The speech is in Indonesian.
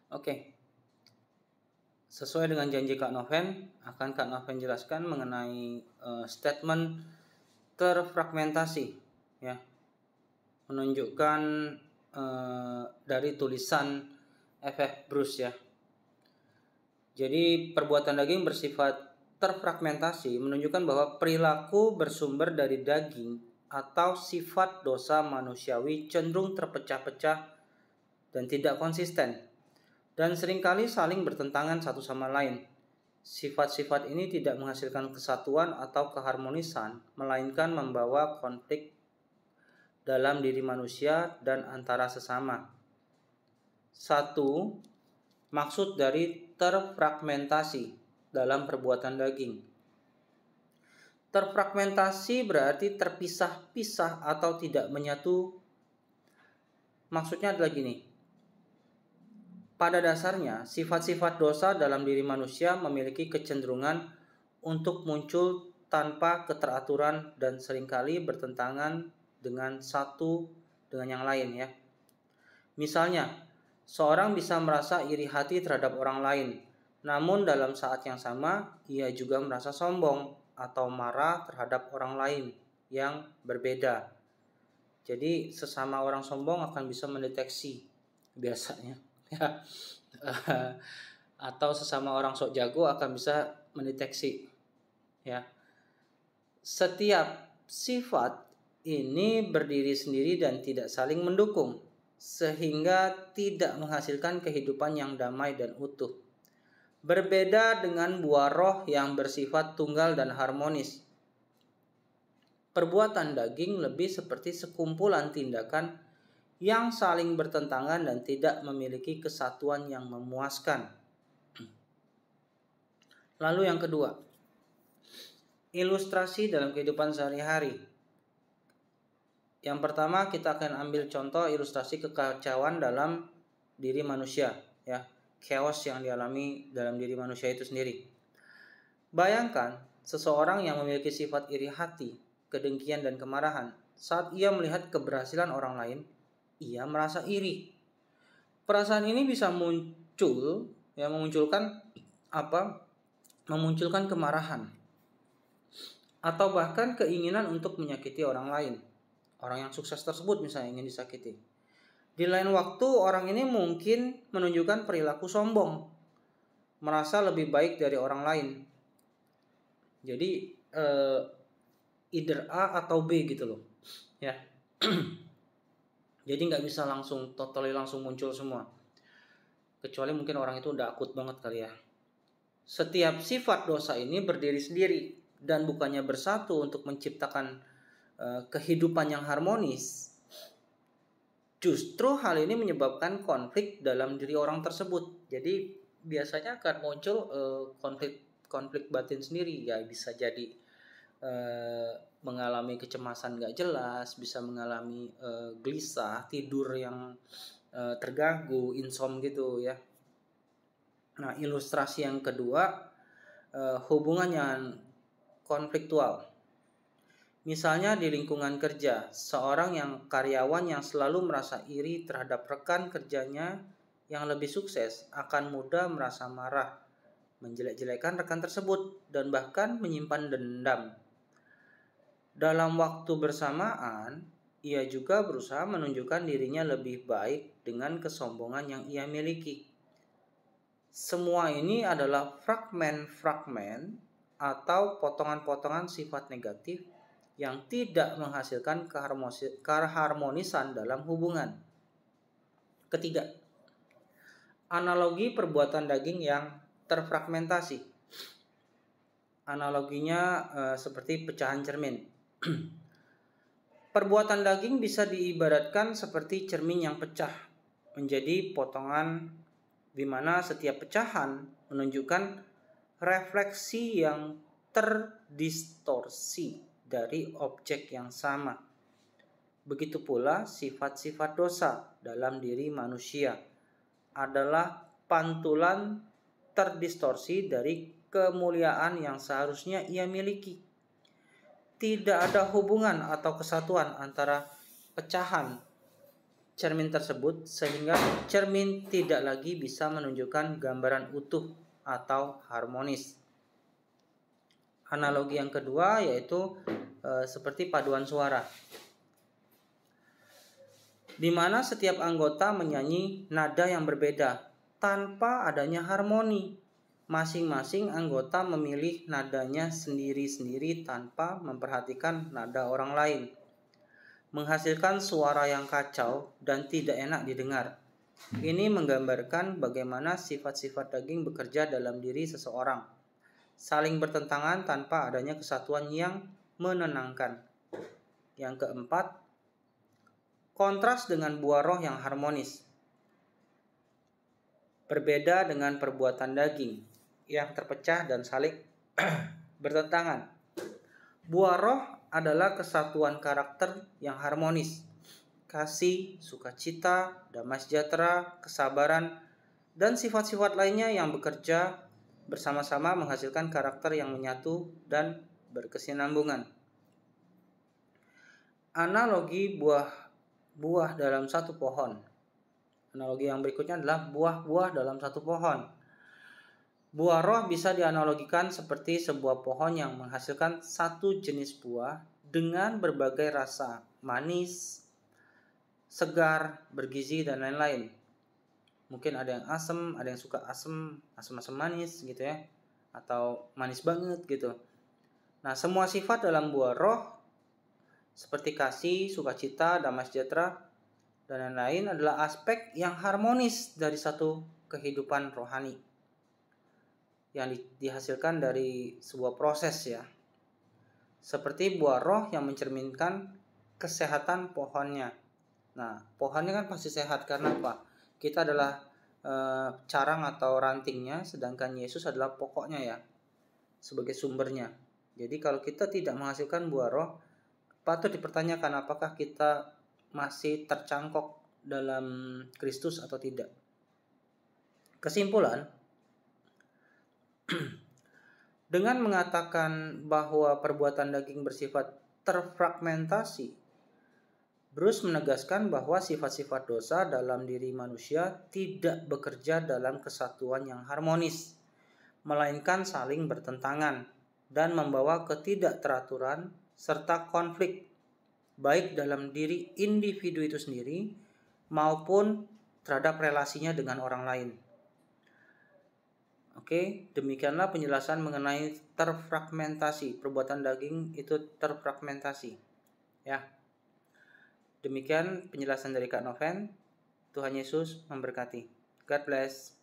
Oke, sesuai dengan janji Kak Noven, akan Kak Noven jelaskan mengenai statement terfragmentasi, ya, menunjukkan dari tulisan F.F. Bruce, ya. Jadi perbuatan daging bersifat terfragmentasi menunjukkan bahwa perilaku bersumber dari daging atau sifat dosa manusiawi cenderung terpecah-pecah dan tidak konsisten, dan seringkali saling bertentangan satu sama lain. Sifat-sifat ini tidak menghasilkan kesatuan atau keharmonisan, melainkan membawa konflik dalam diri manusia dan antara sesama. 1. Maksud dari terfragmentasi dalam perbuatan daging. Terfragmentasi berarti terpisah-pisah atau tidak menyatu. Maksudnya adalah gini. Pada dasarnya, sifat-sifat dosa dalam diri manusia memiliki kecenderungan untuk muncul tanpa keteraturan dan seringkali bertentangan dengan satu dengan yang lain, ya. Misalnya, seorang bisa merasa iri hati terhadap orang lain, namun dalam saat yang sama ia juga merasa sombong atau marah terhadap orang lain yang berbeda. Jadi sesama orang sombong akan bisa mendeteksi biasanya, ya. Atau sesama orang sok jago akan bisa mendeteksi, ya. Setiap sifat ini berdiri sendiri dan tidak saling mendukung, sehingga tidak menghasilkan kehidupan yang damai dan utuh. Berbeda dengan buah roh yang bersifat tunggal dan harmonis. Perbuatan daging lebih seperti sekumpulan tindakan yang saling bertentangan dan tidak memiliki kesatuan yang memuaskan. Lalu yang kedua, ilustrasi dalam kehidupan sehari-hari. Yang pertama, kita akan ambil contoh ilustrasi kekacauan dalam diri manusia, ya. Chaos yang dialami dalam diri manusia itu sendiri. Bayangkan seseorang yang memiliki sifat iri hati, kedengkian dan kemarahan. Saat ia melihat keberhasilan orang lain, ia merasa iri. Perasaan ini bisa muncul, ya, memunculkan kemarahan atau bahkan keinginan untuk menyakiti orang lain. Orang yang sukses tersebut misalnya ingin disakiti. Di lain waktu, orang ini mungkin menunjukkan perilaku sombong, merasa lebih baik dari orang lain. Jadi either A atau B gitu loh, ya. Jadi nggak bisa langsung muncul semua. Kecuali mungkin orang itu udah akut banget kali, ya. Setiap sifat dosa ini berdiri sendiri dan bukannya bersatu untuk menciptakan kehidupan yang harmonis. Justru hal ini menyebabkan konflik dalam diri orang tersebut. Jadi biasanya akan muncul konflik batin sendiri, ya. Bisa jadi mengalami kecemasan gak jelas, bisa mengalami gelisah, tidur yang terganggu, insomnia gitu, ya. Nah, ilustrasi yang kedua, hubungan yang konfliktual. Misalnya di lingkungan kerja, seorang karyawan yang selalu merasa iri terhadap rekan kerjanya yang lebih sukses akan mudah merasa marah, menjelek-jelekan rekan tersebut, dan bahkan menyimpan dendam. Dalam waktu bersamaan, ia juga berusaha menunjukkan dirinya lebih baik dengan kesombongan yang ia miliki. Semua ini adalah fragmen-fragmen atau potongan-potongan sifat negatif yang tidak menghasilkan keharmonisan dalam hubungan. Ketiga, analogi perbuatan daging yang terfragmentasi. Analoginya seperti pecahan cermin. Perbuatan daging bisa diibaratkan seperti cermin yang pecah menjadi potongan, di mana setiap pecahan menunjukkan refleksi yang terdistorsi dari objek yang sama. Begitu pula sifat-sifat dosa dalam diri manusia adalah pantulan terdistorsi dari kemuliaan yang seharusnya ia miliki. Tidak ada hubungan atau kesatuan antara pecahan cermin tersebut sehingga cermin tidak lagi bisa menunjukkan gambaran utuh atau harmonis. Analogi yang kedua yaitu seperti paduan suara, di mana setiap anggota menyanyi nada yang berbeda tanpa adanya harmoni. Masing-masing anggota memilih nadanya sendiri-sendiri tanpa memperhatikan nada orang lain, menghasilkan suara yang kacau dan tidak enak didengar. Ini menggambarkan bagaimana sifat-sifat daging bekerja dalam diri seseorang, saling bertentangan tanpa adanya kesatuan yang menenangkan. Yang keempat, kontras dengan buah roh yang harmonis. Berbeda dengan perbuatan daging yang terpecah dan saling bertentangan. Buah roh adalah kesatuan karakter yang harmonis. Kasih, sukacita, damai sejahtera, kesabaran, dan sifat-sifat lainnya yang bekerja bersama-sama menghasilkan karakter yang menyatu dan berkesinambungan. Analogi buah dalam satu pohon. Analogi yang berikutnya adalah buah-buah dalam satu pohon. Buah roh bisa dianalogikan seperti sebuah pohon yang menghasilkan satu jenis buah dengan berbagai rasa, manis, segar, bergizi, dan lain-lain. Mungkin ada yang asam, ada yang suka asam manis gitu ya, atau manis banget gitu. Nah, semua sifat dalam buah roh seperti kasih, sukacita, damai sejahtera, dan lain-lain adalah aspek yang harmonis dari satu kehidupan rohani yang dihasilkan dari sebuah proses ya. Seperti buah roh yang mencerminkan kesehatan pohonnya. Nah, pohonnya kan pasti sehat karena apa? Kita adalah carang atau rantingnya, sedangkan Yesus adalah pokoknya ya, sebagai sumbernya. Jadi kalau kita tidak menghasilkan buah roh, patut dipertanyakan apakah kita masih tercangkok dalam Kristus atau tidak. Kesimpulan, dengan mengatakan bahwa perbuatan daging bersifat terfragmentasi, Bruce menegaskan bahwa sifat-sifat dosa dalam diri manusia tidak bekerja dalam kesatuan yang harmonis, melainkan saling bertentangan dan membawa ketidakteraturan serta konflik, baik dalam diri individu itu sendiri maupun terhadap relasinya dengan orang lain. Oke, demikianlah penjelasan mengenai terfragmentasi. Perbuatan daging itu terfragmentasi. Ya. Demikian penjelasan dari Kak Noven. Tuhan Yesus memberkati. God bless.